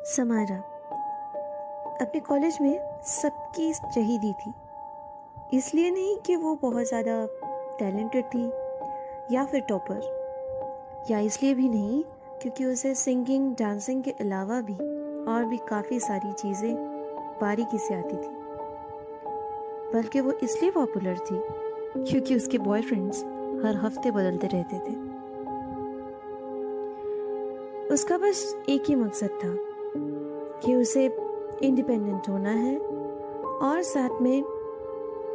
Samara अपने college में सबकी चहेती थी। इसलिए नहीं कि वो बहुत ज़्यादा टैलेंटेड थी या फिर टॉपर, या इसलिए भी नहीं क्योंकि उसे सिंगिंग डांसिंग के अलावा भी और भी काफ़ी सारी चीज़ें बारीकी से आती थी, बल्कि वो इसलिए पॉपुलर थी क्योंकि उसके बॉयफ्रेंड्स हर हफ्ते बदलते रहते थे। उसका बस एक ही मकसद था कि उसे इंडिपेंडेंट होना है और साथ में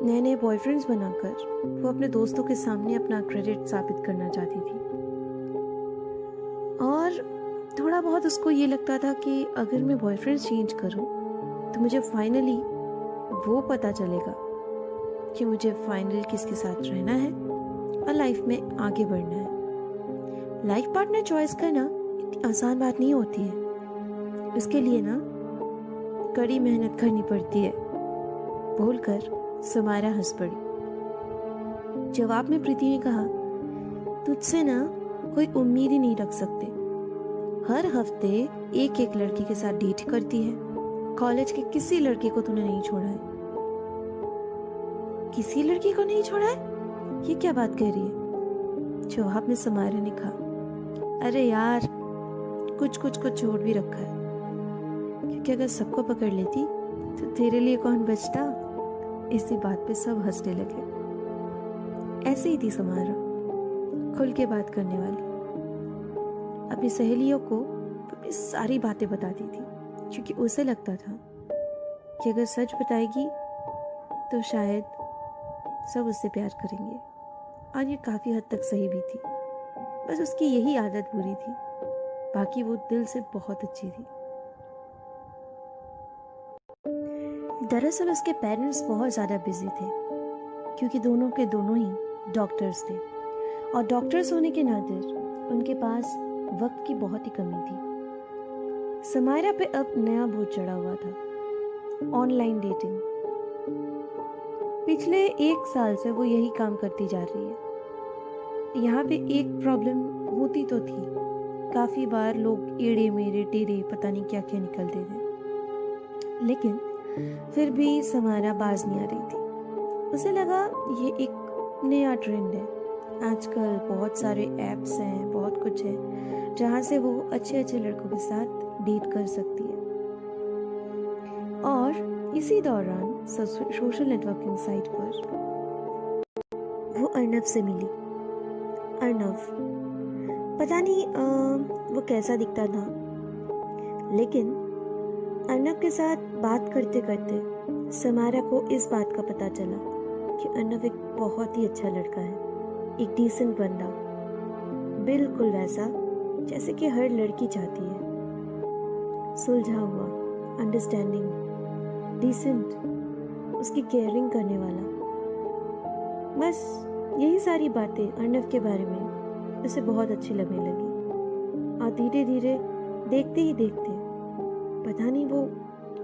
नए नए बॉयफ्रेंड्स बनाकर वो अपने दोस्तों के सामने अपना क्रेडिट साबित करना चाहती थी। और थोड़ा बहुत उसको ये लगता था कि अगर मैं बॉयफ्रेंड चेंज करूं तो मुझे फाइनली वो पता चलेगा कि मुझे फाइनल किसके साथ रहना है और लाइफ में आगे बढ़ना है। लाइफ पार्टनर चॉइस करना इतनी आसान बात नहीं होती है, उसके लिए ना कड़ी मेहनत करनी पड़ती है, बोलकर समारा हंस पड़ी। जवाब में प्रीति ने कहा, तुझसे ना कोई उम्मीद ही नहीं रख सकते। हर हफ्ते एक एक लड़की के साथ डेट करती है। कॉलेज के किसी लड़के को तूने नहीं छोड़ा है। किसी लड़की को नहीं छोड़ा है? ये क्या बात कह रही है? जवाब में समारा ने कहा, अरे यार कुछ कुछ को छोड़ भी रखा है, क्योंकि अगर सबको पकड़ लेती तो तेरे लिए कौन बचता। इसी बात पे सब हंसने लगे। ऐसे ही थी समारा, खुल के बात करने वाली। अपनी सहेलियों को अपनी सारी बातें बताती थी, क्योंकि उसे लगता था कि अगर सच बताएगी तो शायद सब उससे प्यार करेंगे। और ये काफी हद तक सही भी थी, बस उसकी यही आदत बुरी थी, बाकी वो दिल से बहुत अच्छी थी। दरअसल उसके पेरेंट्स बहुत ज़्यादा बिजी थे, क्योंकि दोनों के दोनों ही डॉक्टर्स थे, और डॉक्टर्स होने के नाते उनके पास वक्त की बहुत ही कमी थी। समारा पे अब नया भूत चढ़ा हुआ था, ऑनलाइन डेटिंग। पिछले 1 साल से वो यही काम करती जा रही है। यहाँ पे एक प्रॉब्लम होती तो थी, काफ़ी बार लोग एड़े मेरे टेढ़े पता नहीं क्या क्या निकलते थे, लेकिन फिर भी समारा बाज नहीं आ रही थी। उसे लगा ये एक नया ट्रेंड है, आजकल बहुत सारे ऐप्स हैं, बहुत कुछ है जहाँ से वो अच्छे अच्छे लड़कों के साथ डेट कर सकती है। और इसी दौरान सोशल नेटवर्किंग साइट पर वो अर्नव से मिली। अर्नव पता नहीं वो कैसा दिखता था, लेकिन अर्नव के साथ बात करते करते समारा को इस बात का पता चला कि अर्नव एक बहुत ही अच्छा लड़का है, एक डिसेंट बंदा, बिल्कुल वैसा जैसे कि हर लड़की चाहती है। सुलझा हुआ, अंडरस्टैंडिंग, डिसेंट, उसकी केयरिंग करने वाला। बस यही सारी बातें अर्नव के बारे में उसे बहुत अच्छी लगने लगी, और धीरे धीरे देखते ही देखते पता नहीं वो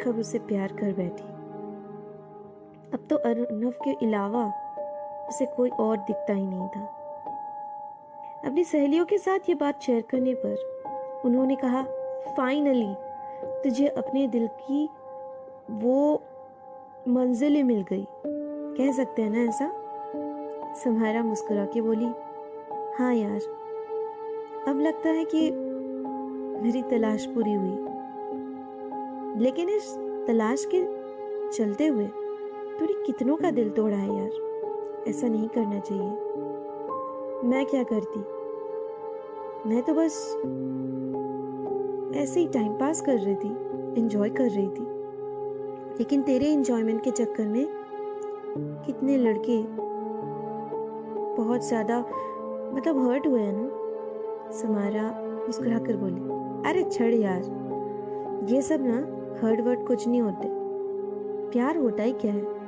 कब उसे प्यार कर बैठी। अब तो अर्नव के अलावा उसे कोई और दिखता ही नहीं था। अपनी सहेलियों के साथ ये बात शेयर करने पर उन्होंने कहा, फाइनली तुझे अपने दिल की वो मंजिलें मिल गई, कह सकते हैं ना ऐसा। समारा मुस्कुरा के बोली, हाँ यार, अब लगता है कि मेरी तलाश पूरी हुई। लेकिन इस तलाश के चलते हुए तूने कितनों का दिल तोड़ा है यार, ऐसा नहीं करना चाहिए। मैं क्या करती, मैं तो बस ऐसे ही टाइम पास कर रही थी, एंजॉय कर रही थी, लेकिन तेरे एंजॉयमेंट के चक्कर में कितने लड़के बहुत ज्यादा हर्ट हुए हैं ना। समारा मुस्कुरा कर बोली, अरे छड़ यार, ये सब ना हर्ट वर्ट कुछ नहीं होते, प्यार होता ही क्या है।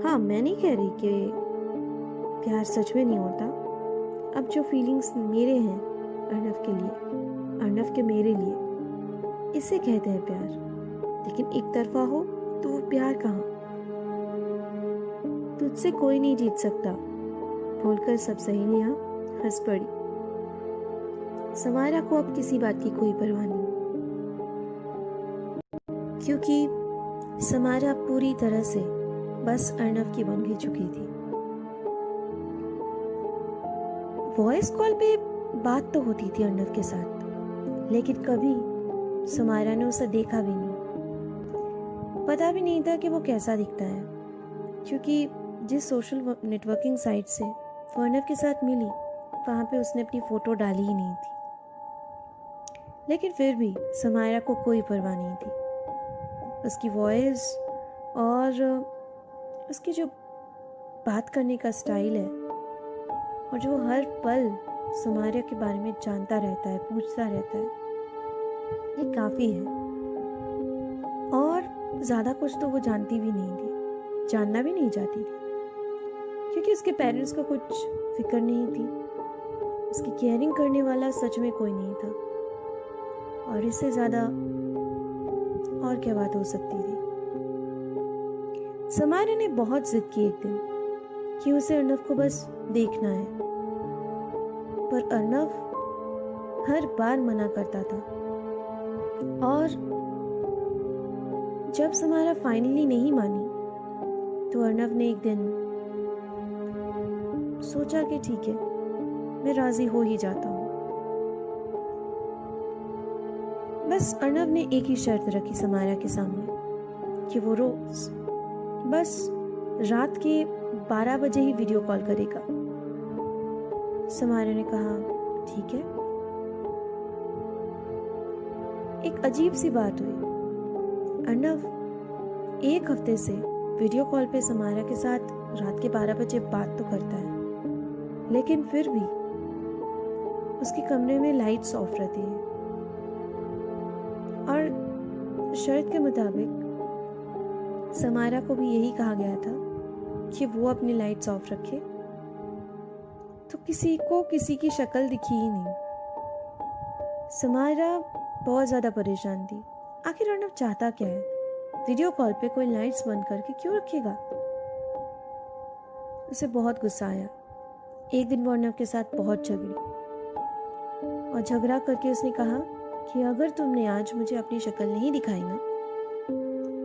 हाँ, मैं नहीं कह रही कि प्यार सच में नहीं होता। अब जो फीलिंग्स मेरे हैं अर्नव के लिए, अर्नव के मेरे लिए, इसे कहते हैं प्यार। लेकिन एक तरफा हो तो वो प्यार कहाँ। तुझसे कोई नहीं जीत सकता, बोलकर सब सहेलियां हंस पड़ी। समारा को अब किसी बात की कोई परवाह नहीं। क्योंकि समारा पूरी तरह से बस अर्नव की बन चुकी थी। वॉइस कॉल पे बात तो होती थी अर्नव के साथ, लेकिन कभी समारा ने उसे देखा भी नहीं। पता भी नहीं था कि वो कैसा दिखता है, क्योंकि जिस सोशल नेटवर्किंग साइट से वो अर्नव के साथ मिली वहाँ पे उसने अपनी फ़ोटो डाली ही नहीं थी। लेकिन फिर भी समारा को कोई परवाह नहीं थी। उसकी वॉइस और उसकी जो बात करने का स्टाइल है और जो हर पल समारा के बारे में जानता रहता है, पूछता रहता है, ये काफ़ी है। और ज़्यादा कुछ तो वो जानती भी नहीं थी, जानना भी नहीं चाहती थी, क्योंकि उसके पेरेंट्स को कुछ फिक्र नहीं थी। उसकी केयरिंग करने वाला सच में कोई नहीं था, और इससे ज़्यादा और क्या बात हो सकती थी। समारा ने बहुत जिद की एक दिन कि उसे अर्नव को बस देखना है, पर अर्नव हर बार मना करता था। और जब समारा फाइनली नहीं मानी तो अर्नव ने एक दिन सोचा कि ठीक है, मैं राजी हो ही जाता हूँ। बस अर्नव ने एक ही शर्त रखी समारा के सामने कि वो रोज बस रात के 12 बजे ही वीडियो कॉल करेगा। समारा ने कहा ठीक है। एक अजीब सी बात हुई। अर्नव एक हफ्ते से वीडियो कॉल पे समारा के साथ रात के 12 बजे बात तो करता है, लेकिन फिर भी उसके कमरे में लाइट्स ऑफ रहती है और शर्त के मुताबिक समारा को भी यही कहा गया था कि वो अपनी लाइट्स ऑफ रखे। तो किसी को किसी की शक्ल दिखी ही नहीं। समारा बहुत ज़्यादा परेशान थी। आखिर अर्नव चाहता क्या है? वीडियो कॉल पे कोई लाइट्स बंद करके क्यों रखेगा? उसे बहुत गुस्सा आया। एक दिन वो अर्नव के साथ बहुत झगड़ी और झगड़ा करके उसने कहा कि अगर तुमने आज मुझे अपनी शक्ल नहीं दिखाई ना,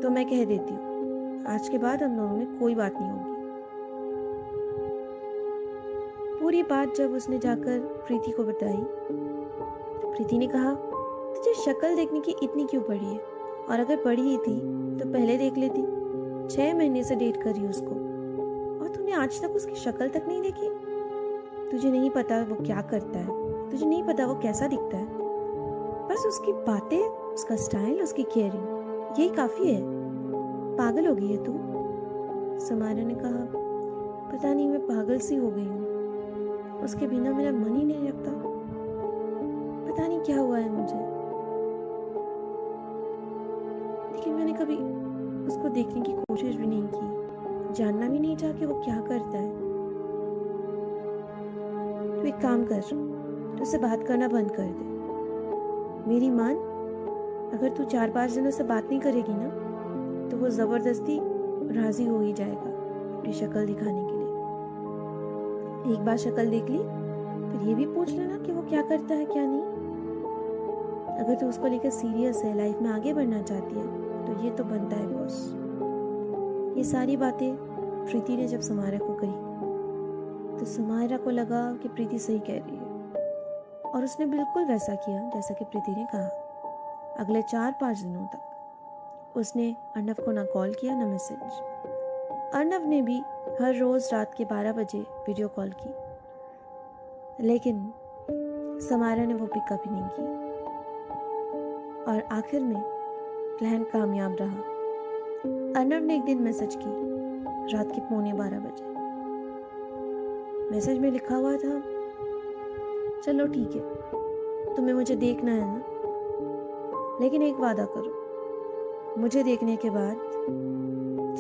तो मैं कह देती हूँ आज के बाद हम दोनों में कोई बात नहीं होगी। पूरी बात जब उसने जाकर प्रीति को बताई तो प्रीति ने कहा तुझे शक्ल देखने की इतनी क्यों पड़ी है, और अगर पड़ी ही थी तो पहले देख लेती। 6 महीने से डेट कर रही उसको और तूने आज तक उसकी शक्ल तक नहीं देखी। तुझे नहीं पता वो क्या करता है, तुझे नहीं पता वो कैसा दिखता है। बस उसकी बातें, उसका स्टाइल, उसकी केयरिंग, यही काफी है। पागल हो गई है तू। समारा ने कहा पता नहीं, मैं पागल सी हो गई हूँ। उसके बिना मेरा मन ही नहीं लगता। पता नहीं क्या हुआ है मुझे, लेकिन मैंने कभी उसको देखने की कोशिश भी नहीं की, जानना भी नहीं चाहा कि वो क्या करता है। तो एक काम कर, तो उससे बात करना बंद कर दे। मेरी मान, अगर तू 4-5 दिनों से बात नहीं करेगी ना, तो वो जबरदस्ती राजी हो ही जाएगा अपनी शक्ल दिखाने के लिए। एक बार शक्ल देख ली, फिर ये भी पूछ लेना कि वो क्या करता है क्या नहीं। अगर तू उसको लेकर सीरियस है, लाइफ में आगे बढ़ना चाहती है, तो ये तो बनता है बॉस। ये सारी बातें प्रीति ने जब समारा को कही तो समारा को लगा कि प्रीति सही कह रही है, और उसने बिल्कुल वैसा किया जैसा कि प्रीति ने कहा। अगले 4-5 दिनों तक उसने अर्नव को ना कॉल किया ना मैसेज। अर्नव ने भी हर रोज रात के 12 बजे वीडियो कॉल की, लेकिन समारा ने वो पिकअप ही नहीं की। और आखिर में प्लान कामयाब रहा। अर्नव ने एक दिन मैसेज की रात के 11:45 बजे। मैसेज में लिखा हुआ था चलो ठीक है, तुम्हें मुझे देखना है ना, लेकिन एक वादा करो, मुझे देखने के बाद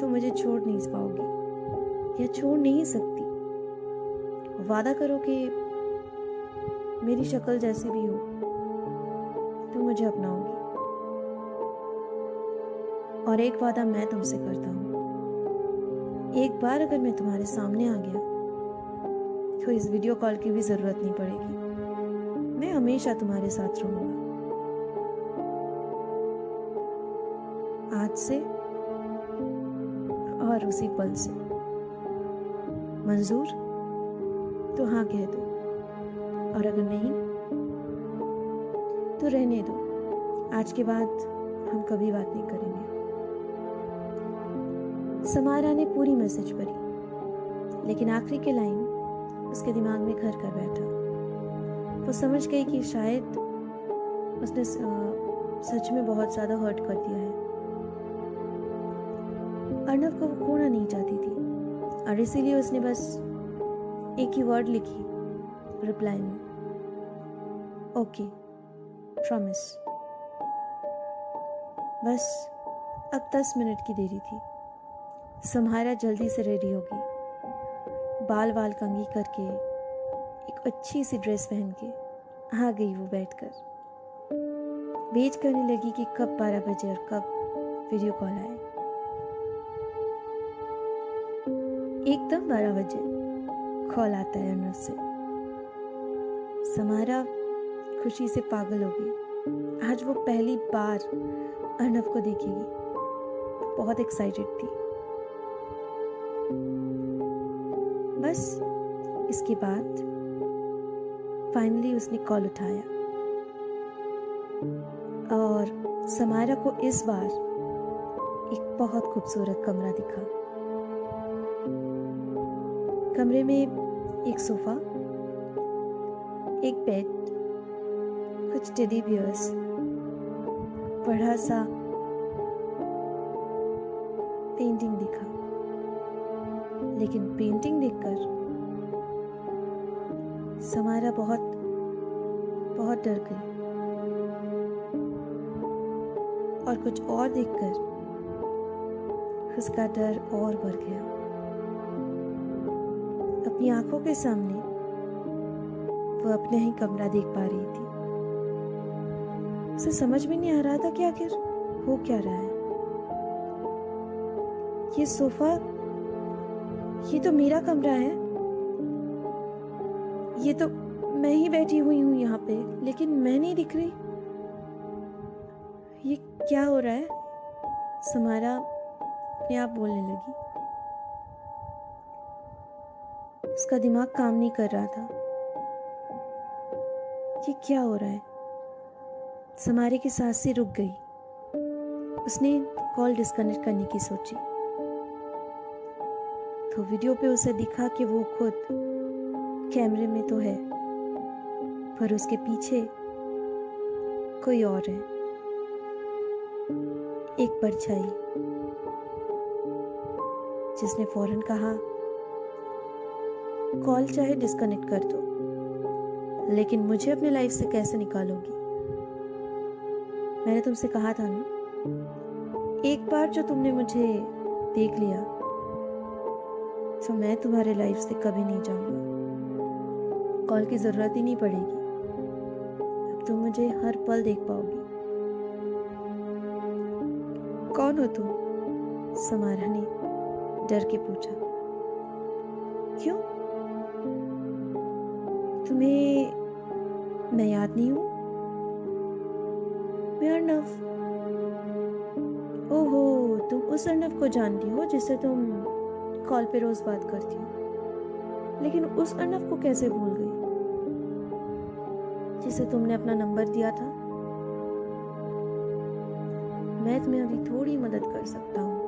तुम मुझे छोड़ नहीं पाओगी या छोड़ नहीं सकती। वादा करो कि मेरी शक्ल जैसी भी हो तुम मुझे अपनाओगी। और एक वादा मैं तुमसे करता हूँ, एक बार अगर मैं तुम्हारे सामने आ गया तो इस वीडियो कॉल की भी जरूरत नहीं पड़ेगी। मैं हमेशा तुम्हारे साथ रहूंगा। आज से और उसी पल से। मंजूर तो हाँ कह दो, और अगर नहीं तो रहने दो। आज के बाद हम कभी बात नहीं करेंगे। समारा ने पूरी मैसेज पढ़ी, लेकिन आखिरी की लाइन उसके दिमाग में घर कर बैठा। वो समझ गई कि शायद उसने सच में बहुत ज़्यादा हर्ट कर दिया है। अर्नव को वो खोना नहीं चाहती थी, और इसीलिए उसने बस एक ही वर्ड लिखी रिप्लाई में, ओके प्रॉमिस। बस अब 10 मिनट की देरी थी। समारा जल्दी से रेडी हो गई, बाल वाल कंघी करके, एक अच्छी सी ड्रेस पहन के आ गई वो बैठकर। वेट करने लगी कि कब 12 बजे और कब वीडियो कॉल आए। एकदम 12 बजे कॉल आता है अर्नव से। समारा खुशी से पागल हो गई। आज वो पहली बार अर्नव को देखेगी, बहुत एक्साइटेड थी। बस इसके बाद फाइनली उसने कॉल उठाया, और समारा को इस बार एक बहुत खूबसूरत कमरा दिखा। कमरे में एक सोफा, एक बेड, कुछ टेडी बियर्स, बड़ा सा पेंटिंग दिखा। लेकिन पेंटिंग देखकर समारा बहुत बहुत डर गई, और कुछ और देखकर उसका डर और बढ़ गया। अपनी आंखों के सामने वो अपना ही कमरा देख पा रही थी। उसे समझ में नहीं आ रहा था कि आखिर हो क्या रहा है। ये सोफा, ये तो मेरा कमरा है। ये तो मैं ही बैठी हुई हूं यहाँ पे, लेकिन मैं नहीं दिख रही। ये क्या हो रहा है? समारा अपने आप बोलने लगी। उसका दिमाग काम नहीं कर रहा था। ये क्या हो रहा है? समारे की सांसें रुक गई। उसने कॉल डिस्कनेक्ट करने की सोची, तो वीडियो पे उसे दिखा कि वो खुद कैमरे में तो है, पर उसके पीछे कोई और है, एक परछाई, जिसने फौरन कहा, कॉल चाहे डिस्कनेक्ट कर दो, लेकिन मुझे अपने लाइफ से कैसे निकालोगी? मैंने तुमसे कहा था ना, एक बार जो तुमने मुझे देख लिया तो मैं तुम्हारे लाइफ से कभी नहीं जाऊंगा। कॉल की जरूरत ही नहीं पड़ेगी, अब तुम मुझे हर पल देख पाओगी। कौन हो तुम? समारा ने डर के पूछा। क्यों? तुम्हें मैं याद नहीं हूं? मैं अर्नव। ओहो, तुम उस अर्नव को जानती हो जिससे तुम कॉल पे रोज बात करती हो। लेकिन उस अर्नव को कैसे भूल गई जिसे तुमने अपना नंबर दिया था? मैं तुम्हें अभी थोड़ी मदद कर सकता हूँ।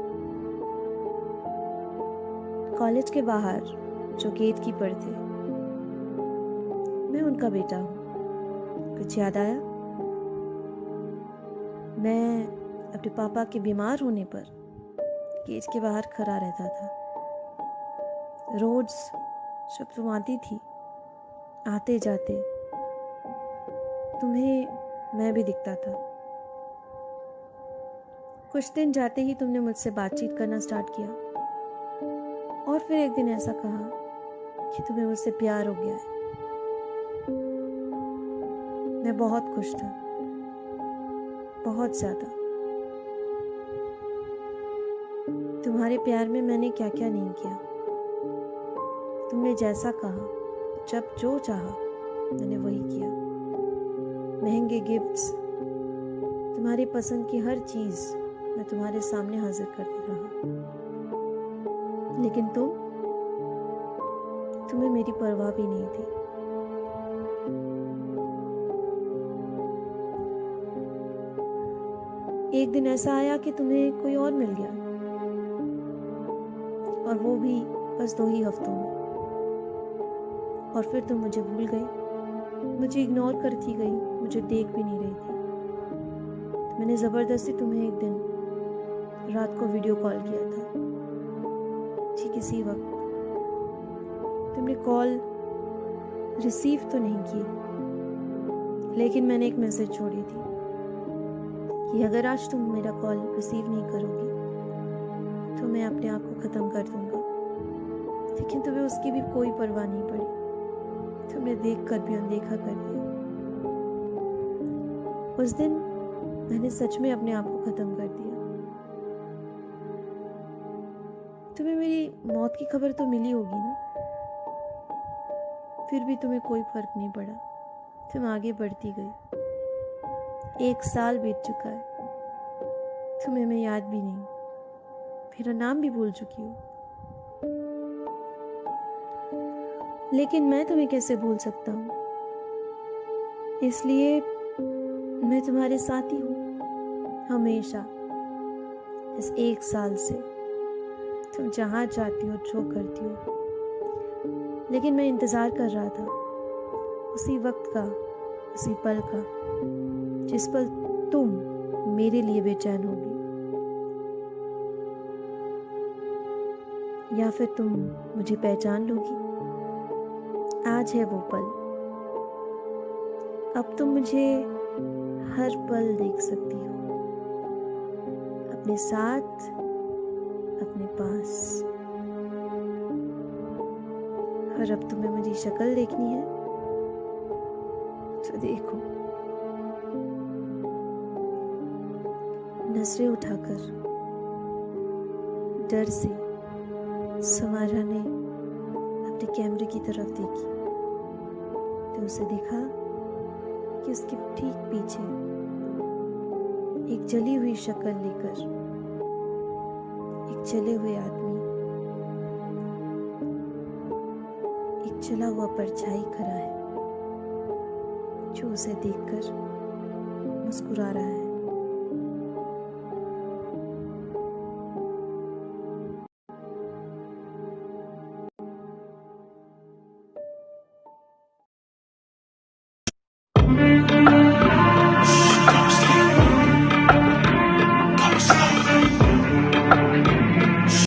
कॉलेज के बाहर जो गेट कीपर थे, मैं उनका बेटा हूँ। कुछ याद आया? मैं अपने पापा के बीमार होने पर गेट के बाहर खड़ा रहता था। रोज जब तुम आती थी, आते जाते, तुम्हें मैं भी दिखता था। कुछ दिन जाते ही तुमने मुझसे बातचीत करना स्टार्ट किया, और फिर एक दिन ऐसा कहा कि तुम्हें मुझसे प्यार हो गया है। मैं बहुत खुश था, बहुत ज्यादा। तुम्हारे प्यार में मैंने क्या क्या नहीं किया। तुमने जैसा कहा, जब जो चाहा, मैंने वही किया। महंगे गिफ्ट्स, तुम्हारी पसंद की हर चीज मैं तुम्हारे सामने हाजिर कर रहा, लेकिन तुम्हें मेरी परवाह भी नहीं थी। एक दिन ऐसा आया कि तुम्हें कोई और मिल गया, और वो भी बस 2 ही हफ्तों में। और फिर तुम मुझे भूल गई, मुझे इग्नोर करती गई, मुझे देख भी नहीं रही थी। तो मैंने ज़बरदस्ती तुम्हें एक दिन रात को वीडियो कॉल किया था। ठीक इसी वक्त तुमने कॉल रिसीव तो नहीं की, लेकिन मैंने एक मैसेज छोड़ी थी कि अगर आज तुम मेरा कॉल रिसीव नहीं करोगी तो मैं अपने आप को ख़त्म कर दूंगा। लेकिन तुम्हें उसकी भी कोई परवाह नहीं पड़ी, तुमने देख कर भी अनदेखा कर दिया। उस दिन मैंने सच में अपने आप को ख़त्म कर दिया। तुम्हें मेरी मौत की खबर तो मिली होगी ना, फिर भी तुम्हें कोई फर्क नहीं पड़ा, तुम आगे बढ़ती गई। 1 साल बीत चुका है, तुम्हें मैं याद भी नहीं, मेरा नाम भी भूल चुकी हूँ। लेकिन मैं तुम्हें कैसे भूल सकता हूँ, इसलिए मैं तुम्हारे साथ ही हूँ हमेशा। इस 1 साल से तुम जहाँ चाहती हो जो करती हो, लेकिन मैं इंतज़ार कर रहा था उसी वक्त का, उसी पल का, जिस पल तुम मेरे लिए बेचैन होगी, या फिर तुम मुझे पहचान लोगी। आज है वो पल, अब तुम मुझे हर पल देख सकती हो, अपने साथ, अपने पास। और अब तुम्हें मेरी शक्ल देखनी है तो देखो, नजरें उठाकर डर से समारा ने अपने कैमरे की तरफ देखी तो उसे देखा कि उसके ठीक पीछे एक जली हुई शक्ल लेकर एक जले हुए आदमी, एक जला हुआ परछाई खड़ा है, जो उसे देखकर मुस्कुरा रहा है।